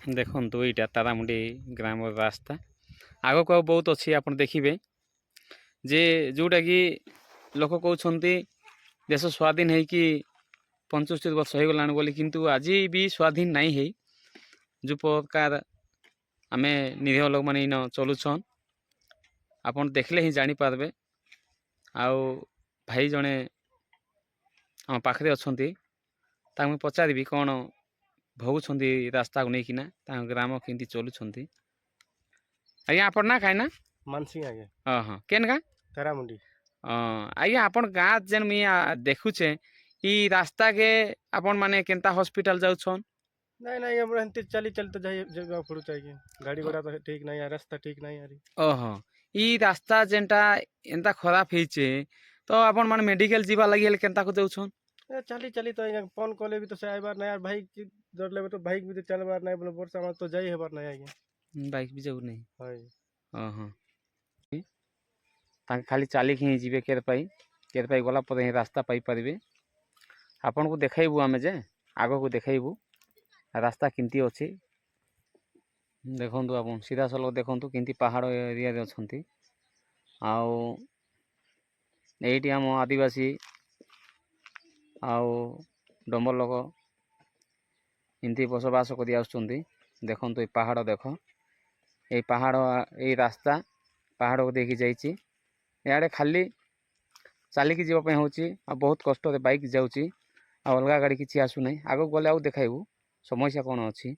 ଦେଖନ୍ତୁ ଏଇଟା ତାରାମୁଣ୍ଡି ଗ୍ରାମର ରାସ୍ତା। ଆଗକୁ ଆଉ ବହୁତ ଅଛି, ଆପଣ ଦେଖିବେ ଯେ ଯେଉଁଟାକି ଲୋକ କହୁଛନ୍ତି ଦେଶ ସ୍ୱାଧୀନ ହେଇକି 75 ବର୍ଷ ହେଇଗଲାଣି ବୋଲି, କିନ୍ତୁ ଆଜି ବି ସ୍ୱାଧୀନ ନାଇଁ ହେଇ। ଯେଉଁ ପ୍ରକାର ଆମେ ନିରୀହ ଲୋକମାନେ ଇନ ଚଲୁଛନ୍ ଆପଣ ଦେଖିଲେ ହିଁ ଜାଣିପାରିବେ। ଆଉ ଭାଇ ଜଣେ ଆମ ପାଖରେ ଅଛନ୍ତି, ତାଙ୍କୁ ମୁଁ ପଚାରିବି କ'ଣ ଭୋଗୁଛନ୍ତି ରାସ୍ତାକୁ ନେଇକିନା, ତାଙ୍କ ଗ୍ରାମ କେମିତି ଚଲୁଛନ୍ତି। ଆଜ୍ଞା ଆପଣ ନା ଖାଇନା मानसिंह आगे ହଁ ହଁ କେନ୍ ଗାଁ? तेरामुंडी। ଆଜ୍ଞା ଆପଣ ଗାଁ ଯେନ୍ ମୁଇଁ ଦେଖୁଛେ ଇ ରାସ୍ତାକେ ଆପଣ ମାନେ କେନ୍ତା ହସ୍ପିଟାଲ ଯାଉଛନ୍? नहीं नहीं हम रहते चली चल तो जाइए जगह पड़ू चाहिए। गाड़ी घोड़ा तो ठीक नहीं है, रास्ता ठीक नहीं है। ଓହୋ, ଇ ରାସ୍ତା ଯେନ୍ଟା ଏନ୍ତା ଖରାପ ହେଇଛେ ତ ଆପଣ ମାନେ ମେଡିକାଲ ଯିବା ଲାଗି ହେଲେ କେନ୍ତାକୁ ଯାଉଛନ୍? ए चली चली तो यहाँ फोन कॉले भी तो से आइबार नहीं यार, भाई की डर लगे तो भाई भी तो चलबार नहीं बोले वर्षा में तो जाई हेबार नहीं आगे। ବାଇକ୍ ବି ଯାଉନାହିଁ। हाय ଓହୋ, ତାଙ୍କେ ଖାଲି ଚାଲିକି ହିଁ ଯିବେ କେରପାଇ ଗଲା ପରେ ହିଁ ରାସ୍ତା ପାଇପାରିବେ। ଆପଣଙ୍କୁ ଦେଖାଇବୁ ଆମେ ଯେ ଆଗକୁ ଦେଖାଇବୁ ରାସ୍ତା କେମିତି ଅଛି। ଦେଖନ୍ତୁ ଆପଣ ସିଧାସଳଖ ଦେଖନ୍ତୁ କେମିତି ପାହାଡ଼ ଏରିଆରେ ଅଛନ୍ତି। ଆଉ ଏଇଠି ଆମ ଆଦିବାସୀ ଆଉ ଡମ୍ବର ଲୋକ ଏମିତି ବସବାସ କରି ଆସୁଛନ୍ତି। ଦେଖନ୍ତୁ ଏଇ ପାହାଡ଼ ଦେଖ, ଏଇ ପାହାଡ଼ ଏଇ ରାସ୍ତା ପାହାଡ଼କୁ ଦେଇକି ଯାଇଛି। ଇଆଡ଼େ ଖାଲି ଚାଲିକି ଯିବା ପାଇଁ ହେଉଛି, ଆଉ ବହୁତ କଷ୍ଟରେ ବାଇକ୍ ଯାଉଛି, ଆଉ ଅଲଗା ଗାଡ଼ି କିଛି ଆସୁନାହିଁ। ଆଗକୁ ଗଲେ ଆଉ ଦେଖାଇବୁ ସମସ୍ୟା କ'ଣ ଅଛି।